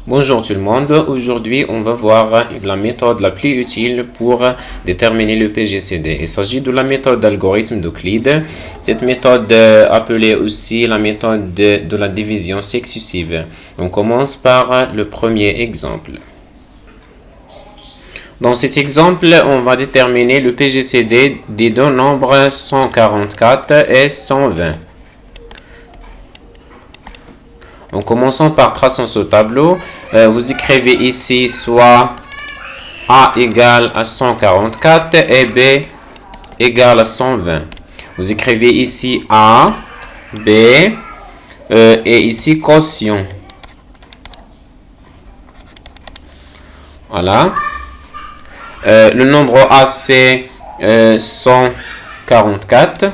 Bonjour tout le monde, aujourd'hui on va voir la méthode la plus utile pour déterminer le PGCD. Il s'agit de la méthode d'algorithme d'Euclide. Cette méthode appelée aussi la méthode de la division successive. On commence par le premier exemple. Dans cet exemple, on va déterminer le PGCD des deux nombres 144 et 120. En commençant par traçant ce tableau, vous écrivez ici soit A égale à 144 et B égale à 120. Vous écrivez ici A, B et ici quotient. Voilà. Le nombre A c'est 144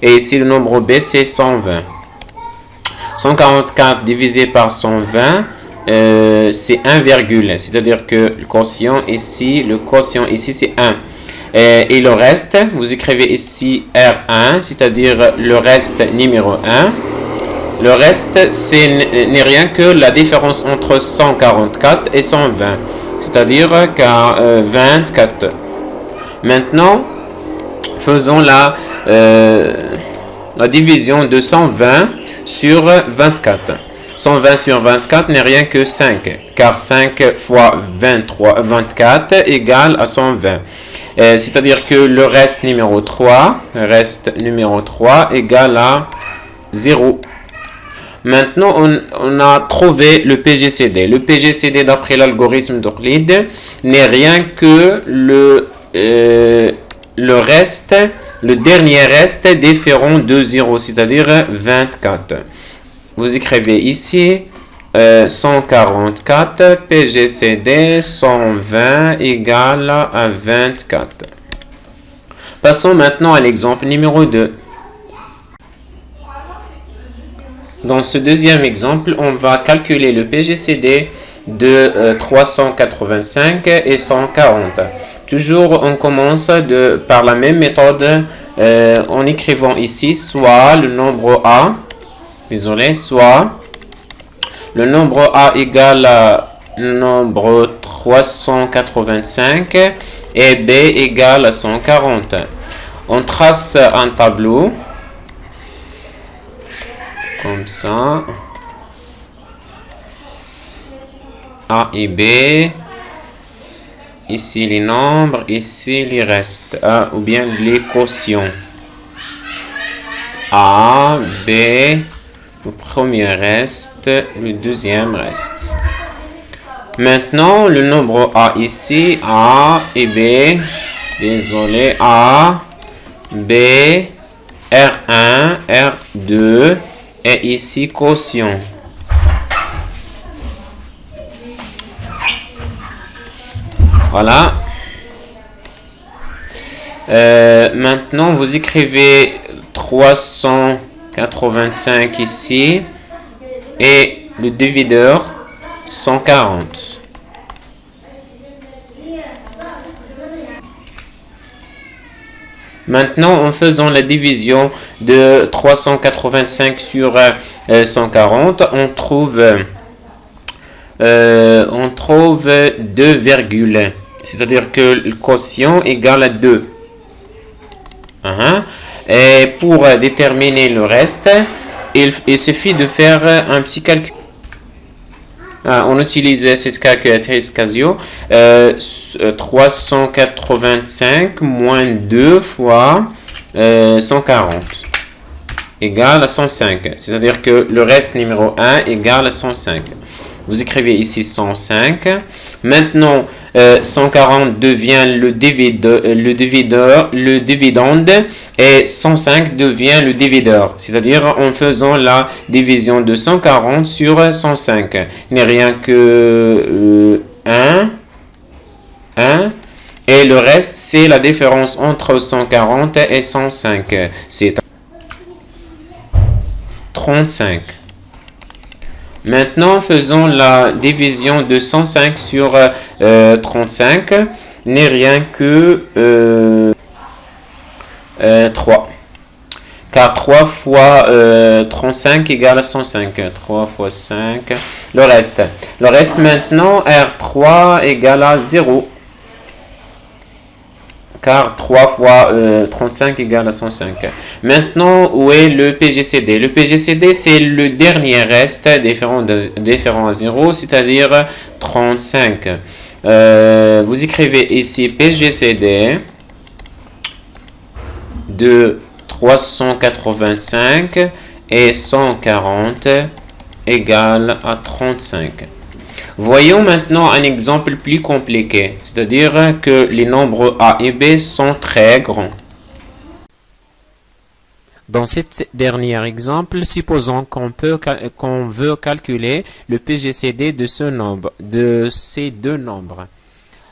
et ici le nombre B c'est 120. 144 divisé par 120, c'est 1, c'est-à-dire que le quotient ici c'est 1. Et le reste, vous écrivez ici R1, c'est-à-dire le reste numéro 1. Le reste, n'est rien que la différence entre 144 et 120, c'est-à-dire 24. Maintenant, faisons la division de 120 sur 24. 120 sur 24 n'est rien que 5, car 5 fois 24 égale à 120. C'est-à-dire que le reste numéro 3 égale à 0. Maintenant, on a trouvé le PGCD. Le PGCD d'après l'algorithme d'Euclide n'est rien que le reste, le dernier reste différent de 0, c'est-à-dire 24. Vous écrivez ici 144 PGCD 120 égale à 24. Passons maintenant à l'exemple numéro 2. Dans ce deuxième exemple, on va calculer le PGCD de 385 et 140. Toujours, on commence par la même méthode en écrivant ici soit le nombre A, soit le nombre A égale à le nombre 385 et B égale à 140. On trace un tableau comme ça. A et B. Ici les nombres, ici les restes, ou bien les quotients. A, B, le premier reste, le deuxième reste. Maintenant, le nombre A ici, A et B, A, B, R1, R2, et ici quotient. Voilà. Maintenant, vous écrivez 385 ici et le diviseur 140. Maintenant, en faisant la division de 385 sur 140, on trouve 2 virgules. C'est-à-dire que le quotient égale à 2. Et pour déterminer le reste, il suffit de faire un petit calcul. On utilise cette calculatrice Casio. 385 moins 2 fois 140 égale à 105. C'est-à-dire que le reste numéro 1 égale à 105. Vous écrivez ici 105. Maintenant, 140 devient le dividende et 105 devient le diviseur. C'est-à-dire en faisant la division de 140 sur 105. Il n'est rien que 1. Et le reste, c'est la différence entre 140 et 105. C'est 35. Maintenant, faisons la division de 105 sur 35, n'est rien que 3. car 3 fois 35 égale à 105. 3 fois 5, le reste. Le reste maintenant, R3 égale à 0. Car 3 fois 35 égale à 105. Maintenant, où est le PGCD? Le PGCD, c'est le dernier reste différent à 0, c'est-à-dire 35. Vous écrivez ici PGCD de 385 et 140 égale à 35. Voyons maintenant un exemple plus compliqué, c'est-à-dire que les nombres A et B sont très grands. Dans cet dernier exemple, supposons qu'on veut calculer le PGCD de ces deux nombres.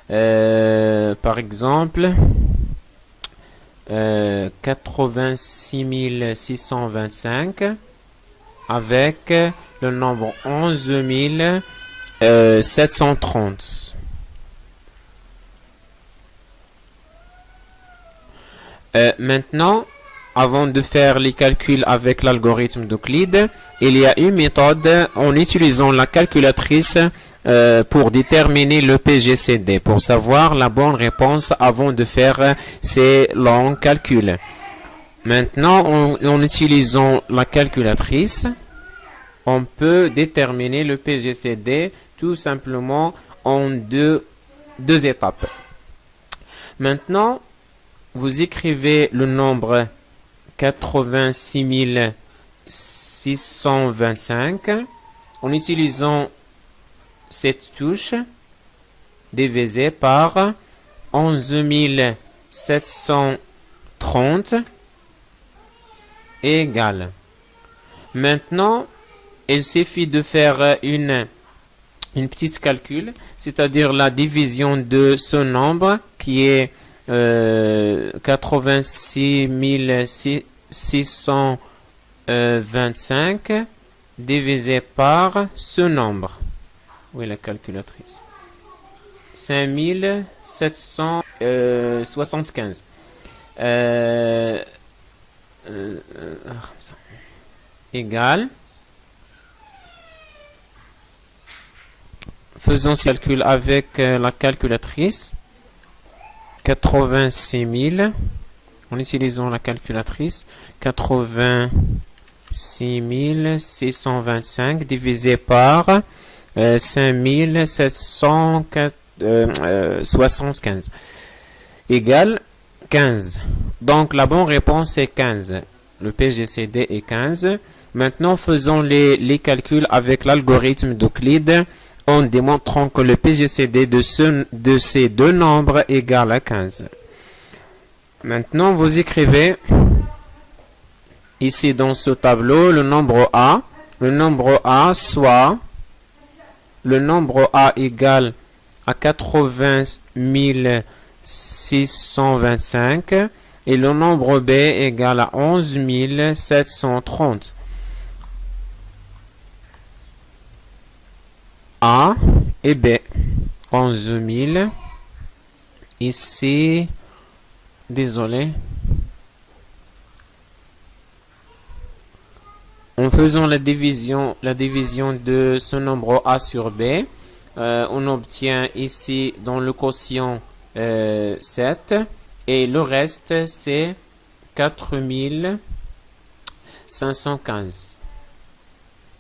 Par exemple, 86 625 avec le nombre 11 730. Maintenant, avant de faire les calculs avec l'algorithme d'Euclide, il y a une méthode en utilisant la calculatrice pour déterminer le PGCD, pour savoir la bonne réponse avant de faire ces longs calculs. Maintenant, en utilisant la calculatrice, on peut déterminer le PGCD tout simplement en deux étapes. Maintenant, vous écrivez le nombre 86 625 en utilisant cette touche divisée par 11 730 égale. Maintenant, il suffit de faire une petite calcul, c'est-à-dire la division de ce nombre qui est 86 625 divisé par ce nombre. Où est la calculatrice? 5775 égale. Faisons ce calcul avec la calculatrice. 86 000 en utilisant la calculatrice. 86 625 divisé par 5775 égale 15. Donc la bonne réponse est 15. Le PGCD est 15. Maintenant, faisons les calculs avec l'algorithme d'Euclide en démontrant que le PGCD de ces deux nombres est égal à 15. Maintenant, vous écrivez ici dans ce tableau le nombre A. Le nombre A soit le nombre A égale à 80 625 et le nombre B égale à 11 730. A et B. 11 000. Ici, désolé. En faisant la division de ce nombre A sur B, on obtient ici dans le quotient 7 et le reste c'est 4515.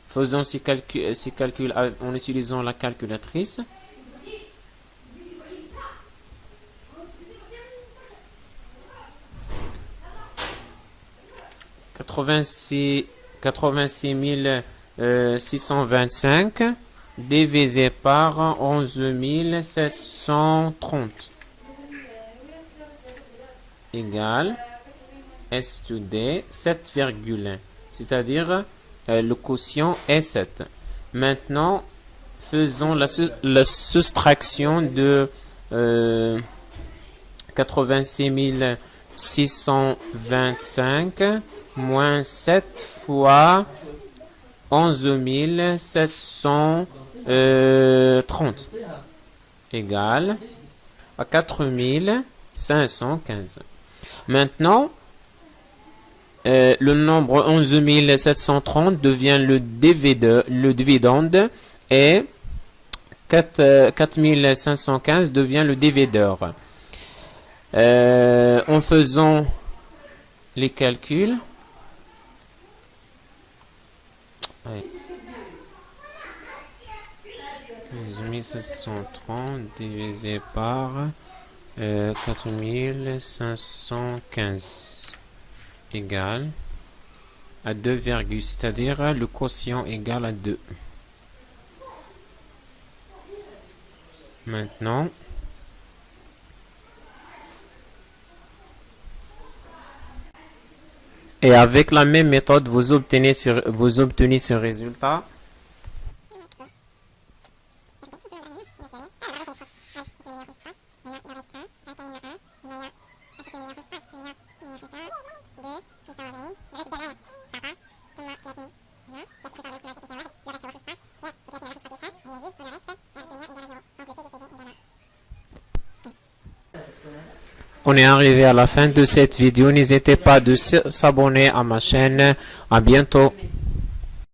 Faisons ces calculs en utilisant la calculatrice. « 86 625 divisé par 11 730 égale S to D 7,1, c'est-à-dire le quotient est 7. Maintenant, faisons la soustraction de 86 625 moins 7 fois 11 730 égale à 4515. Maintenant, le nombre 11 730 devient le dividende et 4515 devient le divideur. En faisant les calculs, 1730 divisé par 4515 égale à 2, c'est-à-dire le quotient égal à 2. Maintenant, et avec la même méthode, vous obtenez ce résultat. On est arrivé à la fin de cette vidéo. N'hésitez pas de s'abonner à ma chaîne. À bientôt.